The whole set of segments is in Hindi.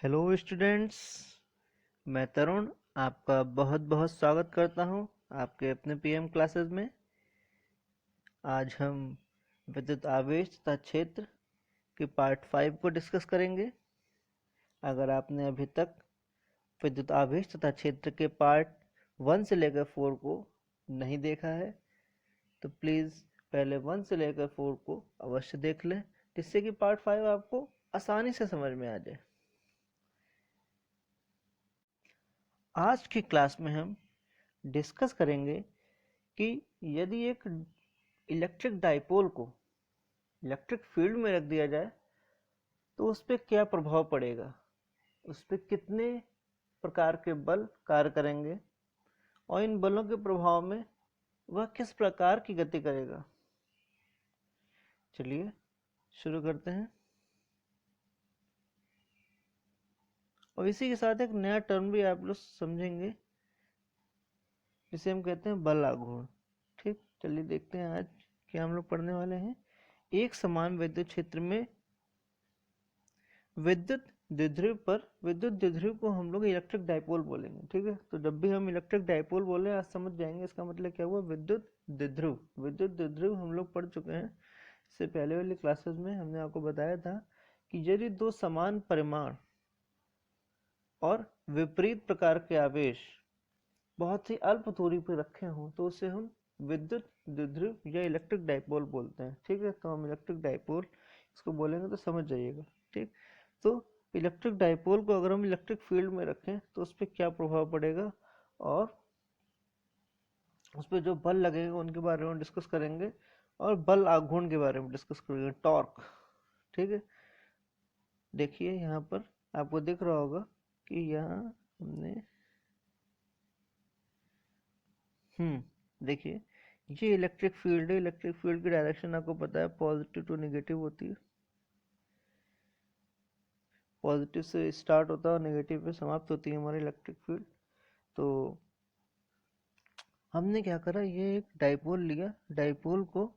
हेलो स्टूडेंट्स, मैं तरुण आपका बहुत बहुत स्वागत करता हूं आपके अपने पीएम क्लासेस में। आज हम विद्युत आवेश तथा क्षेत्र के पार्ट 5 को डिस्कस करेंगे। अगर आपने अभी तक विद्युत आवेश तथा क्षेत्र के पार्ट 1 से लेकर 4 को नहीं देखा है तो प्लीज़ पहले 1 से लेकर 4 को अवश्य देख लें, जिससे कि पार्ट 5 आपको आसानी से समझ में आ जाए। आज की क्लास में हम डिस्कस करेंगे कि यदि एक इलेक्ट्रिक डाइपोल को इलेक्ट्रिक फील्ड में रख दिया जाए तो उस पर क्या प्रभाव पड़ेगा, उस पर कितने प्रकार के बल कार्य करेंगे और इन बलों के प्रभाव में वह किस प्रकार की गति करेगा। चलिए शुरू करते हैं। और इसी के साथ एक नया टर्म भी आप लोग समझेंगे जिसे हम कहते हैं बल आघूर्ण। ठीक, चलिए देखते हैं आज क्या हम लोग पढ़ने वाले हैं। एक समान विद्युत क्षेत्र में विद्युत द्विध्रुव को हम लोग इलेक्ट्रिक डाइपोल बोलेंगे। ठीक है, तो जब भी हम इलेक्ट्रिक डाइपोल बोले आज समझ जाएंगे इसका मतलब क्या हुआ। विद्युत द्विध्रुव हम लोग पढ़ चुके हैं। इससे पहले वाली क्लासेस में हमने आपको बताया था कि यदि दो समान परिमाण और विपरीत प्रकार के आवेश बहुत ही अल्प दूरी पर रखे हों तो उसे हम विद्युत द्विध्रुव या इलेक्ट्रिक डाइपोल बोलते हैं। ठीक है, तो हम इलेक्ट्रिक डाइपोल इसको बोलेंगे तो समझ जाइएगा। ठीक, तो इलेक्ट्रिक डाइपोल को अगर हम इलेक्ट्रिक फील्ड में रखें तो उस पर क्या प्रभाव पड़ेगा और उस पर जो बल लगेगा उनके बारे में डिस्कस करेंगे और बल आघूर्ण के बारे में डिस्कस करेंगे, टॉर्क। ठीक है, देखिए यहाँ पर आपको दिख रहा होगा कि यहाँ हमने देखिए ये इलेक्ट्रिक फील्ड है। इलेक्ट्रिक फील्ड की डायरेक्शन आपको पता है, पॉजिटिव टू नेगेटिव होती है। पॉजिटिव से स्टार्ट होता है और नेगेटिव पे समाप्त होती है हमारी इलेक्ट्रिक फील्ड। तो हमने क्या करा, ये एक डाइपोल लिया, डाइपोल को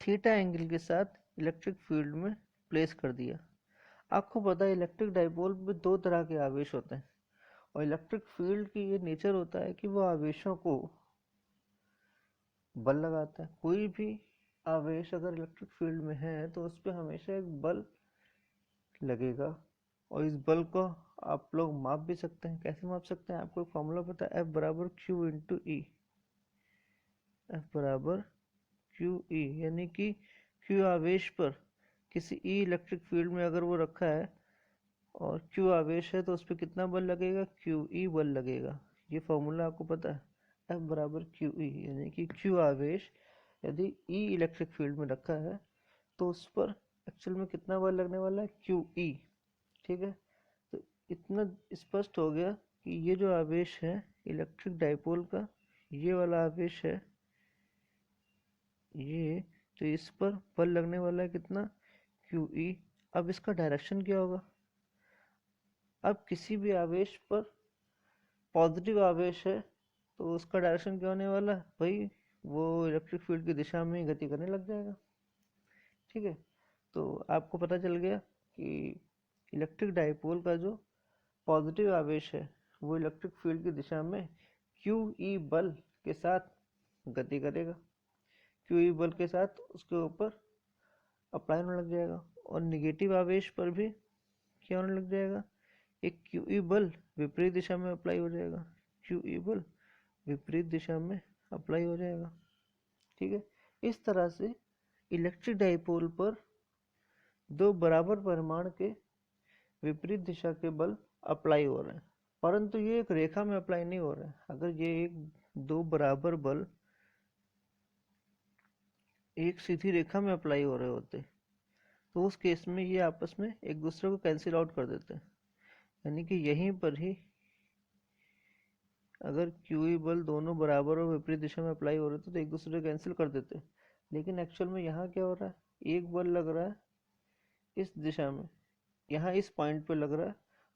थीटा एंगल के साथ इलेक्ट्रिक फील्ड में प्लेस कर दिया। आपको पता है इलेक्ट्रिक डाइपोल में दो तरह के आवेश होते हैं और इलेक्ट्रिक फील्ड की ये नेचर होता है कि वो आवेशों को बल लगाता है। कोई भी आवेश अगर इलेक्ट्रिक फील्ड में है तो उस पर हमेशा एक बल लगेगा और इस बल को आप लोग माप भी सकते हैं। कैसे माप सकते हैं, आपको एक फॉर्मूला पता है, F बराबर Q इंटू ई। F बराबर क्यू ई, यानी कि Q आवेश पर किसी E इलेक्ट्रिक फील्ड में अगर वो रखा है और Q आवेश है तो उस पर कितना बल लगेगा, QE बल लगेगा। ये फॉर्मूला आपको पता है, F बराबर QE, यानी कि Q आवेश यदि E इलेक्ट्रिक फील्ड में रखा है तो उस पर एक्चुअल में कितना बल लगने वाला है, QE। ठीक है, तो इतना स्पष्ट हो गया कि ये जो आवेश है इलेक्ट्रिक डाइपोल का, ये वाला आवेश है ये, तो इस पर बल लगने वाला है कितना, QE। अब इसका डायरेक्शन क्या होगा, अब किसी भी आवेश पर पॉजिटिव आवेश है तो उसका डायरेक्शन क्या होने वाला है भाई, वो इलेक्ट्रिक फील्ड की दिशा में ही गति करने लग जाएगा। ठीक है, तो आपको पता चल गया कि इलेक्ट्रिक डाइपोल का जो पॉजिटिव आवेश है वो इलेक्ट्रिक फील्ड की दिशा में QE बल के साथ गति करेगा। QE बल के साथ उसके ऊपर अप्लाई होने लग जाएगा और निगेटिव आवेश पर भी क्या होने लग जाएगा, एक QE बल विपरीत दिशा में अप्लाई हो जाएगा। QE बल विपरीत दिशा में अप्लाई हो जाएगा। ठीक है, इस तरह से इलेक्ट्रिक डाइपोल पर दो बराबर परिमाण के विपरीत दिशा के बल अप्लाई हो रहे हैं, परंतु ये एक रेखा में अप्लाई नहीं हो रहे हैं। अगर ये दो बराबर बल एक सीधी रेखा में अप्लाई हो रहे होते तो उस केस में ये आपस में एक दूसरे को कैंसिल आउट कर देते हैं, यानी कि यहीं पर ही अगर QE बल दोनों बराबर और विपरीत दिशा में अप्लाई हो रहे थे तो एक दूसरे को कैंसिल कर देते। लेकिन एक्चुअल में यहाँ क्या हो रहा है, एक बल लग रहा है इस दिशा में, यहाँ इस पॉइंट पे लग रहा है,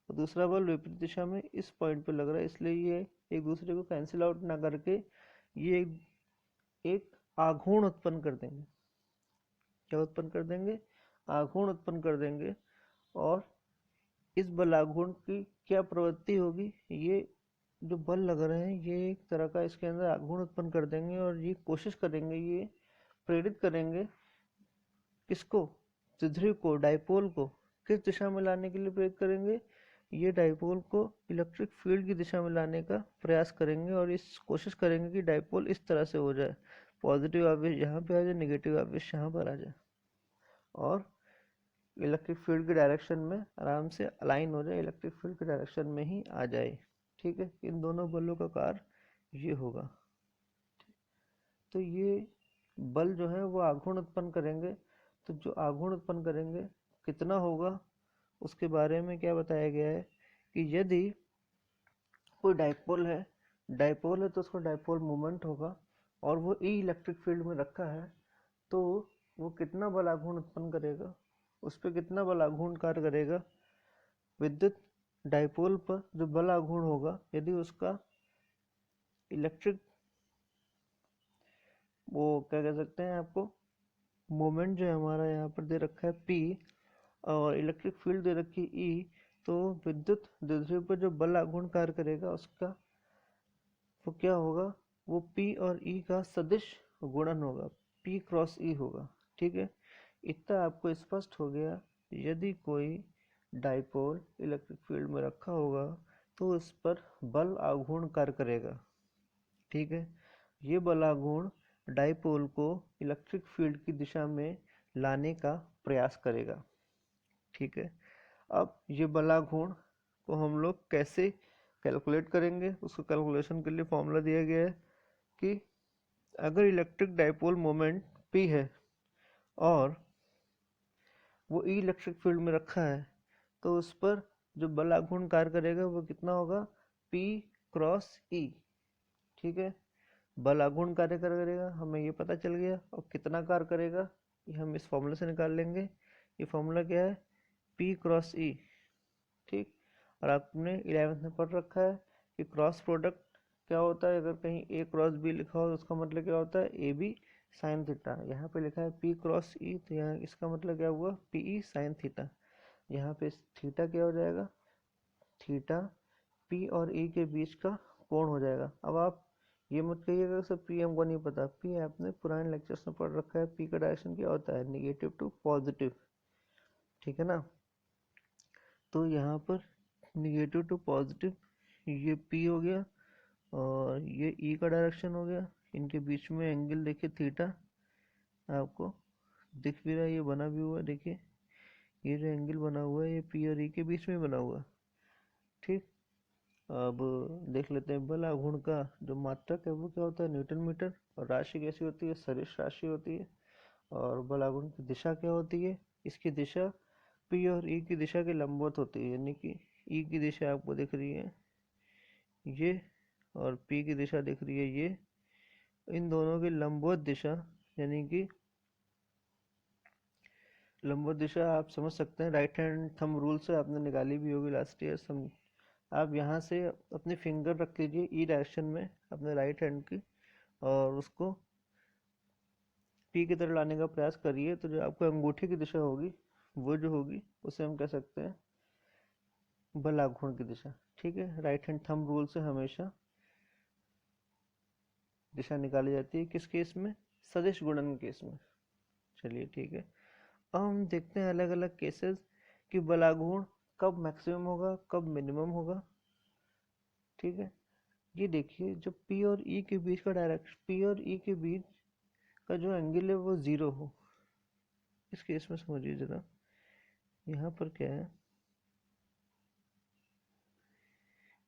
और दूसरा बल विपरीत दिशा में इस पॉइंट पे लग रहा है। इसलिए ये एक दूसरे को कैंसिल आउट ना करके ये एक आघूर्ण उत्पन्न कर देंगे। क्या उत्पन्न कर देंगे, आघूर्ण उत्पन्न कर देंगे। और इस बल आघूर्ण की क्या प्रवृत्ति होगी, ये जो बल लग रहे हैं ये एक तरह का इसके अंदर आघूर्ण उत्पन्न कर देंगे और ये कोशिश करेंगे, ये प्रेरित करेंगे किसको, द्विध्रुव को, डाइपोल को किस दिशा में लाने के लिए प्रेरित करेंगे, ये डाइपोल को इलेक्ट्रिक फील्ड की दिशा में लाने का प्रयास करेंगे और इस कोशिश करेंगे कि डाइपोल इस तरह से हो जाए, पॉजिटिव आवेश यहाँ पे आ जाए, नेगेटिव आवेश यहाँ पर आ जाए और इलेक्ट्रिक फील्ड की डायरेक्शन में आराम से अलाइन हो जाए, इलेक्ट्रिक फील्ड की डायरेक्शन में ही आ जाए। ठीक है, इन दोनों बलों का कार्य ये होगा। तो ये बल जो है वो आघूर्ण उत्पन्न करेंगे। तो जो आघूर्ण उत्पन्न करेंगे कितना होगा उसके बारे में क्या बताया गया है कि यदि कोई डाइपोल है तो उसका डाइपोल मोमेंट होगा और वो ई इलेक्ट्रिक फील्ड में रखा है, तो वो कितना बल आघूर्ण उत्पन्न करेगा, उस पर कितना बल आघूर्ण कार्य करेगा, विद्युत डाइपोल पर जो बल आघूर्ण होगा यदि उसका इलेक्ट्रिक वो क्या कह सकते हैं आपको, मोमेंट जो है हमारा यहाँ पर दे रखा है P और इलेक्ट्रिक फील्ड दे रखी है E, तो विद्युत द्विध्रुव पर जो बल आघूर्ण कार्य करेगा उसका वो क्या होगा, वो P और E का सदिश गुणन होगा, P क्रॉस E होगा। ठीक है, इतना आपको स्पष्ट हो गया। यदि कोई डाइपोल इलेक्ट्रिक फील्ड में रखा होगा तो उस पर बल आघूर्ण कार्य करेगा। ठीक है, ये बल आघूर्ण डाइपोल को इलेक्ट्रिक फील्ड की दिशा में लाने का प्रयास करेगा। ठीक है, अब ये बल आघूर्ण को हम लोग कैसे कैलकुलेट करेंगे, उसको कैलकुलेशन के लिए फॉर्मूला दिया गया है कि अगर इलेक्ट्रिक डाइपोल मोमेंट P है और वो ई इलेक्ट्रिक फील्ड में रखा है तो उस पर जो बल आघूर्ण कार्य करेगा वो कितना होगा, P क्रॉस E। ठीक है, बल आघूर्ण कार्य करेगा हमें ये पता चल गया, और कितना कार्य करेगा ये हम इस फॉर्मूला से निकाल लेंगे। ये फॉर्मूला क्या है, P क्रॉस E। ठीक, और आपने 11th में पढ़ रखा है कि क्रॉस प्रोडक्ट क्या होता है, अगर कहीं A क्रॉस B लिखा हो तो उसका मतलब क्या होता है, ए बी साइन थीटा। यहाँ पे लिखा है P क्रॉस E तो यहाँ इसका मतलब क्या हुआ, PE साइन थीटा। यहाँ पे थीटा क्या हो जाएगा, थीटा P और E के बीच का कोण हो जाएगा। अब आप ये मत कहिएगा सर P हमको नहीं पता, P आपने पुराने लेक्चर्स में पढ़ रखा है, P का डायरेक्शन क्या होता है, निगेटिव टू पॉजिटिव। ठीक है ना, तो यहाँ पर निगेटिव टू पॉजिटिव ये P हो गया और ये E का डायरेक्शन हो गया। इनके बीच में एंगल देखिए थीटा आपको दिख भी रहा है, ये बना भी हुआ है, देखिए ये जो एंगल बना हुआ है ये P और E के बीच में बना हुआ है। ठीक, अब देख लेते हैं बल आघूर्ण का जो मात्रक है वो क्या होता है, न्यूटन मीटर, और राशि कैसी होती है, सदिश राशि होती है। और बल आघूर्ण की दिशा क्या होती है, इसकी दिशा P और E की दिशा के लंबवत होती है, यानी कि E की दिशा आपको दिख रही है ये और P की दिशा दिख रही है ये, इन दोनों की लंबवत दिशा, यानी कि लंबवत दिशा आप समझ सकते हैं, राइट हैंड थंब रूल से आपने निकाली भी होगी लास्ट ईयर। आप यहाँ से अपनी फिंगर रख लीजिए ई डायरेक्शन में अपने राइट हैंड की और उसको पी की तरह लाने का प्रयास करिए, तो जो आपको अंगूठे की दिशा होगी वो जो होगी उसे हम कह सकते हैं बल आघूर्ण की दिशा। ठीक है, राइट हैंड थंब रूल से हमेशा दिशा निकाली जाती है, किस केस में, सदिश गुणन केस में। चलिए ठीक है, अब हम देखते हैं अलग अलग केसेस कि बल आघूर्ण कब मैक्सिमम होगा कब मिनिमम होगा। ठीक है, ये देखिए जो P और E के बीच का डायरेक्शन, P और E के बीच का जो एंगल है वो जीरो हो, इस केस में समझिए जरा, यहाँ पर क्या है,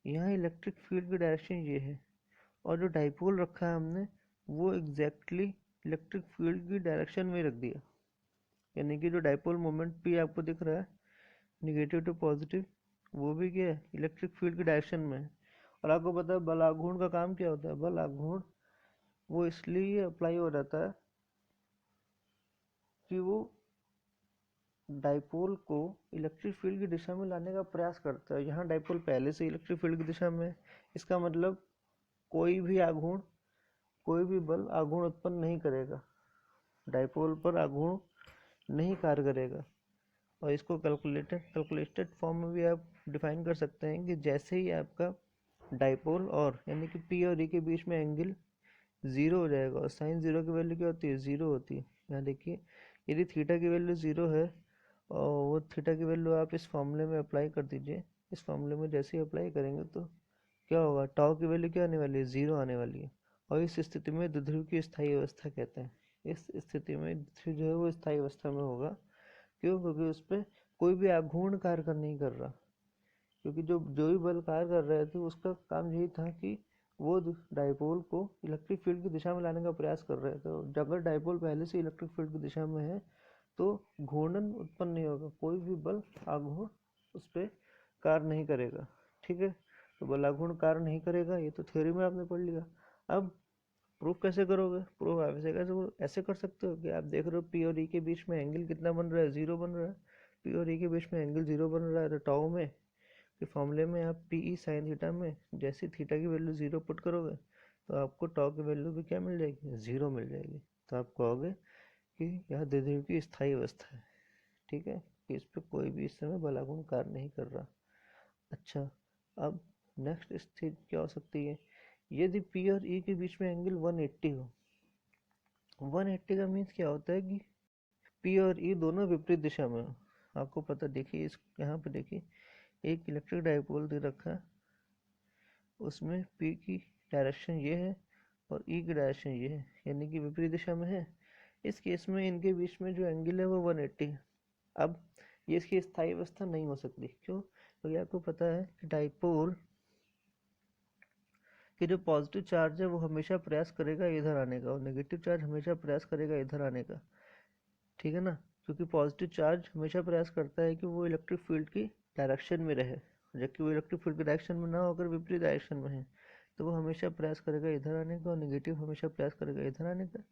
यहाँ इलेक्ट्रिक फील्ड की डायरेक्शन ये है और जो डाइपोल रखा है हमने वो एग्जैक्टली इलेक्ट्रिक फील्ड की डायरेक्शन में रख दिया, यानी कि जो डाइपोल मोमेंट P आपको दिख रहा है निगेटिव टू पॉजिटिव, वो भी क्या है, इलेक्ट्रिक फील्ड की डायरेक्शन में है। और आपको पता है बल आघूर्ण का काम क्या होता है, बल आघूर्ण वो इसलिए अप्लाई हो जाता है कि वो डाइपोल को इलेक्ट्रिक फील्ड की दिशा में लाने का प्रयास करता है। यहाँ डाइपोल पहले से इलेक्ट्रिक फील्ड की दिशा में है, इसका मतलब कोई भी आघूर्ण, कोई भी बल आघूर्ण उत्पन्न नहीं करेगा, डाइपोल पर आघूर्ण नहीं कार्य करेगा। और इसको कैलकुलेटेड फॉर्म में भी आप डिफाइन कर सकते हैं कि जैसे ही आपका डाइपोल और यानी कि पी और ई के बीच में एंगल ज़ीरो हो जाएगा, और साइन ज़ीरो की वैल्यू क्या होती है, ज़ीरो होती है। यहाँ देखिए, यदि थीटा की वैल्यू ज़ीरो है और वो थीटा की वैल्यू आप इस फॉर्मूले में अप्लाई कर दीजिए। इस फॉर्मूले में जैसे ही अप्लाई करेंगे तो क्या होगा, टाउ की वैल्यू क्या आने वाली है, ज़ीरो आने वाली है। और इस स्थिति में द्विध्रुव की स्थायी अवस्था कहते हैं। इस स्थिति में द्विध्रुव जो है वो स्थायी अवस्था में होगा। क्यों? क्योंकि उस पर कोई भी आघूर्ण कार्य नहीं कर रहा, क्योंकि जो जो भी बल कार्य कर रहे थे उसका काम यही था कि वो डाइपोल को इलेक्ट्रिक फील्ड की दिशा में लाने का प्रयास कर रहे थे। और अगर डाइपोल पहले से इलेक्ट्रिक फील्ड की दिशा में है तो घूर्णन उत्पन्न नहीं होगा, कोई भी बल आघूर्ण उस पर कार्य नहीं करेगा। ठीक है, तो बल आघूर्ण कार्य नहीं करेगा, ये तो थ्योरी में आपने पढ़ लिया। अब प्रूफ कैसे करोगे? प्रूफ आप ऐसे कर सकते हो कि आप देख रहे हो पी और ई के बीच में एंगल कितना बन रहा है, ज़ीरो बन रहा है। पी और ई के बीच में एंगल ज़ीरो बन रहा है, तो टाउ में कि फॉर्मूले में आप पी ई साइन थीटा में जैसे थीटा की वैल्यू ज़ीरो पुट करोगे तो आपको टाउ की वैल्यू भी क्या मिल जाएगी, ज़ीरो मिल जाएगी। तो आप कहोगे कि यह द्विध्रुव की स्थायी अवस्था है। ठीक है, कि इस पर कोई भी इस समय बलागुण कार्य नहीं कर रहा। अच्छा, अब नेक्स्ट स्थिति क्या हो सकती है, यदि पी और ई के बीच में एंगल 180 हो। 180 का मीन्स क्या होता है कि पी और ई दोनों विपरीत दिशा में हो। आपको पता, देखिए इस यहाँ पे देखिए एक इलेक्ट्रिक डाइपोल दे रखा है, उसमें पी की डायरेक्शन ये है और ई की डायरेक्शन ये है, यानी कि विपरीत दिशा में है। इस केस में इनके बीच में जो एंगल है वो 180 है। अब ये इसकी स्थायी अवस्था नहीं हो सकती। क्यों? क्योंकि आपको पता है कि डाइपोल कि जो पॉजिटिव चार्ज है वो हमेशा प्रयास करेगा इधर आने का, और नेगेटिव चार्ज हमेशा प्रयास करेगा इधर आने का। ठीक है ना, क्योंकि पॉजिटिव चार्ज हमेशा प्रयास करता है कि वो इलेक्ट्रिक फील्ड की डायरेक्शन में रहे, जबकि वो इलेक्ट्रिक फील्ड की डायरेक्शन में ना होकर विपरीत डायरेक्शन में है, तो वो हमेशा प्रयास करेगा इधर आने का, और नेगेटिव हमेशा प्रयास करेगा इधर आने का।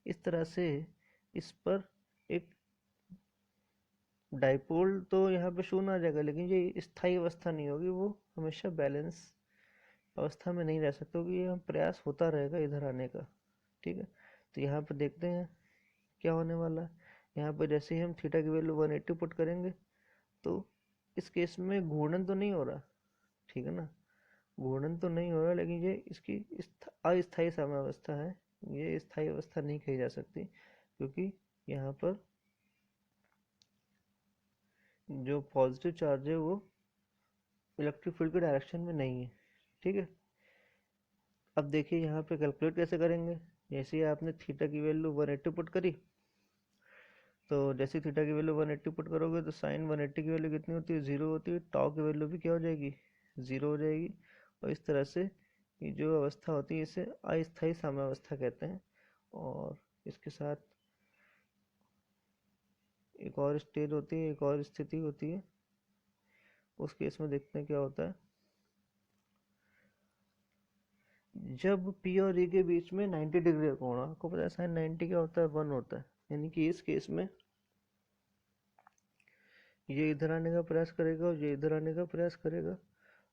इस तरह से इस पर एक डाइपोल तो यहाँ पे शून्य आ जाएगा, लेकिन ये स्थायी अवस्था नहीं होगी, वो हमेशा बैलेंस अवस्था में नहीं रह सकते, क्योंकि ये प्रयास होता रहेगा इधर आने का। ठीक है, तो यहाँ पर देखते हैं क्या होने वाला है। यहाँ पर जैसे ही हम थीटा की वैल्यू 180 पुट करेंगे तो इस केस में घूर्णन तो नहीं हो रहा। ठीक है ना, घूर्णन तो नहीं हो रहा, लेकिन ये इसकी अस्थायी साम्यावस्था है। ये स्थायी अवस्था नहीं कही जा सकती, क्योंकि यहाँ पर जो पॉजिटिव चार्ज है वो इलेक्ट्रिक फील्ड के डायरेक्शन में नहीं है। ठीक है, अब देखिए यहाँ पे कैलकुलेट कैसे करेंगे। जैसे ही आपने थीटा की वैल्यू 180 पुट करी, तो जैसे थीटा की वैल्यू 180 पुट करोगे तो साइन 180 की वैल्यू कितनी होती है, ज़ीरो होती है। टाउ की वैल्यू भी क्या हो जाएगी, ज़ीरो हो जाएगी। और इस तरह से ये जो अवस्था होती है इसे अस्थायी साम्यावस्था कहते हैं। और इसके साथ एक और स्टेज होती है, एक और स्थिति होती है। उस केस में देखते हैं क्या होता है। जब पी और ई के बीच में 90 डिग्री का कोण, आपको पता है साइन 90 क्या होता है, 1 होता है। यानी कि इस केस में ये इधर आने का प्रयास करेगा और ये इधर आने का प्रयास करेगा,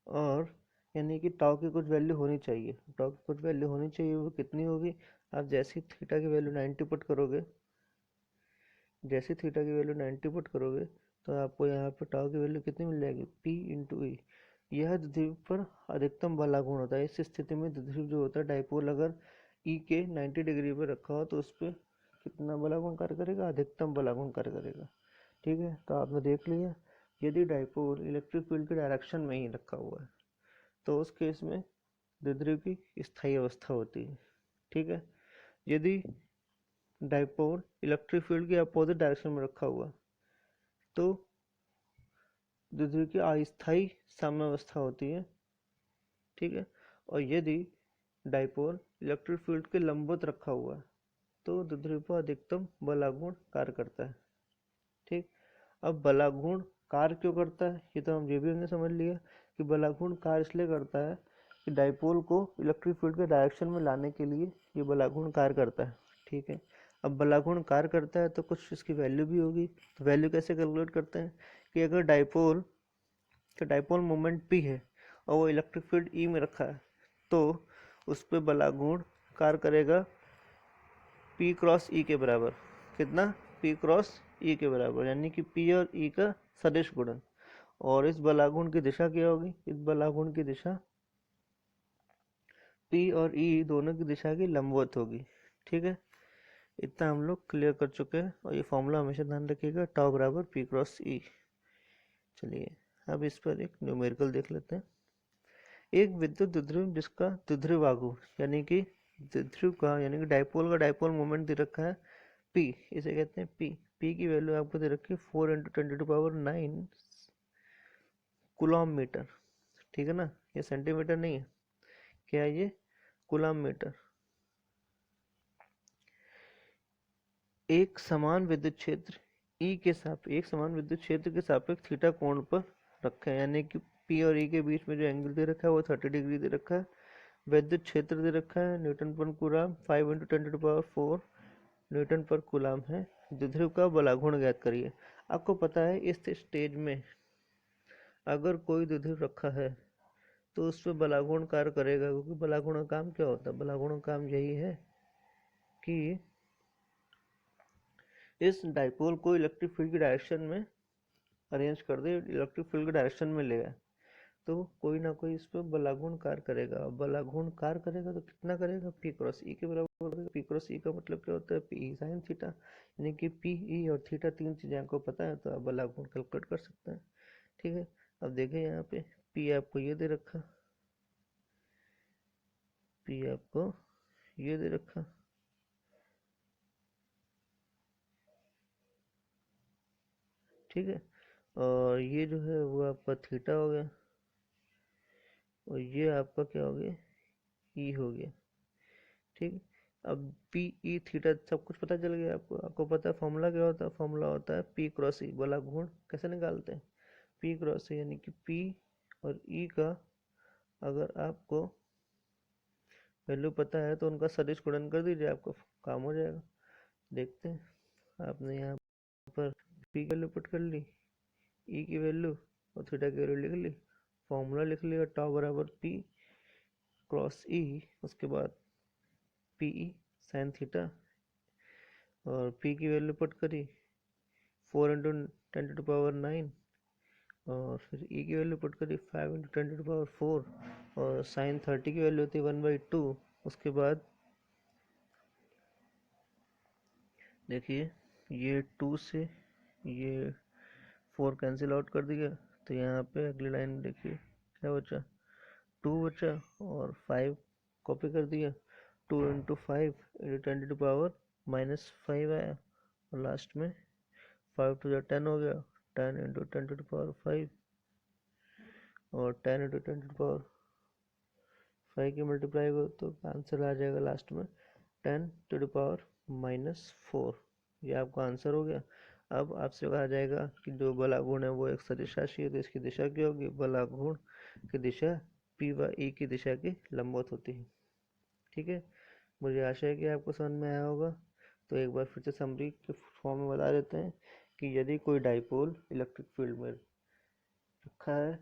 और यानी कि टाउ की कुछ वैल्यू होनी चाहिए। टाउ की कुछ वैल्यू होनी चाहिए, वो कितनी होगी, आप जैसे ही थीटा की वैल्यू 90 पुट करोगे, जैसे थीटा की वैल्यू 90 पुट करोगे तो आपको यहाँ पर टाउ की वैल्यू कितनी मिल जाएगी, पी इंटू ई। यह द्विध्रुव पर अधिकतम बलागुण होता है। इस स्थिति में द्विध्रुव जो होता है डाइपोल अगर ई के 90 डिग्री पर रखा हो तो उस पर कितना बलागुण कार्य करेगा, अधिकतम बलागुण कार्य करेगा। ठीक है, तो आपने देख लिया। यदि डाइपोल इलेक्ट्रिक फील्ड के डायरेक्शन में ही रखा हुआ है तो उस केस में द्विध्रुव की स्थायी अवस्था होती है। ठीक है, यदि डाइपोल इलेक्ट्रिक फील्ड के अपोजिट डायरेक्शन में रखा हुआ तो द्विध्रुव की अस्थायी साम्यावस्था होती है। ठीक है, और यदि डाइपोल इलेक्ट्रिक फील्ड के लंबवत रखा हुआ है तो द्विध्रुव पर अधिकतम बलागुण कार्य करता है। ठीक, अब बलागुण कार्य क्यों करता है, ये तो हम ये भी हमने समझ लिया कि बलागुण कार्य इसलिए करता है कि डाइपोल को इलेक्ट्रिक फील्ड के डायरेक्शन में लाने के लिए ये बलागुण कार्य करता है। ठीक है, अब बलागुण कार्य करता है तो कुछ इसकी वैल्यू भी होगी। तो वैल्यू कैसे कैलकुलेट करते हैं कि अगर डाइपोल मोमेंट p है और वो इलेक्ट्रिक फील्ड E में रखा है तो उस पर बलागुण कार्य करेगा P क्रॉस E के बराबर। कितना, P क्रॉस ई के बराबर, यानी कि पी और ई का सदिश गुणन। और इस बलागुण की दिशा क्या होगी? इस बलागुण की दिशा पी और ई दोनों की दिशा की लंबवत होगी। ठीक है, इतना हम लोग क्लियर कर चुके हैं। और ये फॉर्मूला हमेशा ध्यान रखिएगा, टाउ बराबर पी क्रॉस ई। चलिए अब इस पर एक न्यूमेरिकल देख लेते हैं। एक विद्युत द्विध्रुव जिसका द्विध्रुव आघूर्ण यानी कि द्विध्रुव का यानी कि डाइपोल का डाइपोल मोमेंट दे रखा है पी, इसे कहते हैं पी। पी की वैल्यू आपको दे रखी है 4 × 10⁻⁹ कूलॉम मीटर। ठीक है ना, ये सेंटीमीटर नहीं है, क्या है ये? Coulomb metre. एक समान विद्युत क्षेत्र ई के साथ एक समान विद्युत क्षेत्र के सापेक्ष थीटा कोण पर रखा है, यानी कि पी और ई के बीच में जो एंगल दे रखा है वो 30 डिग्री दे रखा है। विद्युत क्षेत्र दे रखा है न्यूटन पर कूलॉम, 5 × 10⁻⁴ न्यूटन पर कूलॉम है। द्विध्रुव का बलाघूर्ण ज्ञात करिए। आपको पता है इस स्टेज में अगर कोई द्विध्रुव रखा है तो उस पर बलाघूर्ण कार्य करेगा, क्योंकि बलाघूर्ण का काम क्या होता है? बलाघूर्ण का काम यही है कि इस डाइपोल को इलेक्ट्रिक फील्ड की डायरेक्शन में अरेंज कर दे, इलेक्ट्रिक फील्ड की डायरेक्शन में ले आए, तो कोई ना कोई इस पर बलाघूर्ण कार्य करेगा। बलाघूर्ण कार्य करेगा तो कितना करेगा? पी क्रॉस ई के बराबर करेगा। पी क्रॉस ई का मतलब क्या होता है? पी साइन थीटा, यानी कि पी ई और थीटा तीन चीजें आपको पता है तो आप बलाघूर्ण कैलकुलेट कर सकते हैं। ठीक है, अब देखें यहाँ पे पी आपको ये दे रखा, पी आपको ये दे रखा, ठीक है, और ये जो है वो आपका थीटा हो गया, और ये आपका क्या हो गया? ई हो गया। ठीक है, अब पी ई थीटा सब कुछ पता चल गया आपको। आपको पता है फॉर्मूला क्या होता है? फॉर्मूला होता है पी क्रॉस ई। बलाघूर्ण कैसे निकालते हैं? पी क्रॉस ई, यानी कि पी और ई का अगर आपको वैल्यू पता है तो उनका सदिश गुणन कर दीजिए, आपका काम हो जाएगा। देखते हैं, आपने यहाँ पर पी की वैल्यू पुट कर ली, ई की वैल्यू और थीटा की वैल्यू लिख ली, फॉर्मूला लिख लिया, टाउ बराबर पी क्रॉस ई, उसके बाद पी ई साइन थीटा, और पी की वैल्यू पुट करी 4 × 10⁻⁹, और फिर ई की वैल्यू पुट करी 5 × 10⁻⁴, और साइन 30 की वैल्यू होती है 1/2। उसके बाद देखिए ये 2 से ये 4 कैंसिल आउट कर दिया, तो यहाँ पे अगली लाइन देखिए क्या बचा? 2 बचा, और 5 कॉपी कर दिया, 2 × 5 × 10⁻⁻5 आया, और लास्ट में 5 to the 10 हो गया, 10 × 10⁻5, और 10 × 10⁻5 की मल्टीप्लाई करो तो आंसर आ जाएगा लास्ट में 10⁻⁻4। ये आपका आंसर हो गया। अब आपसे कहा जाएगा कि जो बलाघूर्ण है वो एक सदिश राशि है, तो इसकी दिशा क्या होगी? बलाघूर्ण की दिशा पी व ई की दिशा के लंबवत होती है। ठीक है, मुझे आशा है कि आपको समझ में आया होगा। तो एक बार फिर से समरी के फॉर्म में बता देते हैं कि यदि कोई डाइपोल इलेक्ट्रिक फील्ड में रखा है,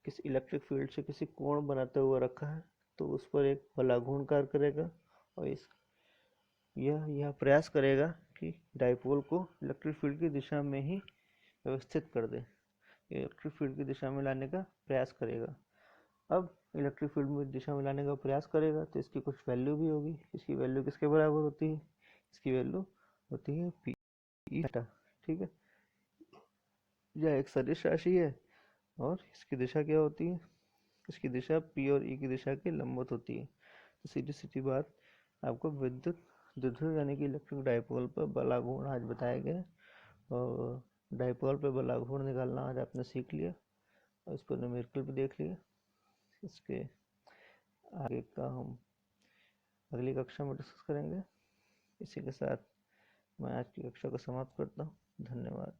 किसी इलेक्ट्रिक फील्ड से किसी कोण बनाते हुए रखा है, तो उस पर एक बलाघूर्ण कार्य करेगा, और यह प्रयास करेगा कि डाइपोल को इलेक्ट्रिक फील्ड की दिशा में ही व्यवस्थित कर दे, इलेक्ट्रिक फील्ड की दिशा में लाने का प्रयास करेगा। अब इलेक्ट्रिक फील्ड में दिशा में लाने का प्रयास करेगा तो इसकी कुछ वैल्यू भी होगी। इसकी वैल्यू किसके बराबर होती है? इसकी वैल्यू होती है पी ई थीटा। ठीक है, यह एक सदिश राशि है, और इसकी दिशा क्या होती है? इसकी दिशा पी और ई की दिशा के लंबवत होती है। तो सीधी सीधी बात, आपको विद्युत द्विध्रुव यानी कि इलेक्ट्रिक डाइपोल पर बलाघूर्ण आज बताया गया, और डाइपोल पर बलाघूर्ण निकालना आज आपने सीख लिया, और इस पर न्यूमेरिकल भी देख लिया। इसके आगे का हम अगली कक्षा में डिस्कस करेंगे। इसी के साथ मैं आज की कक्षा को समाप्त करता हूँ। धन्यवाद।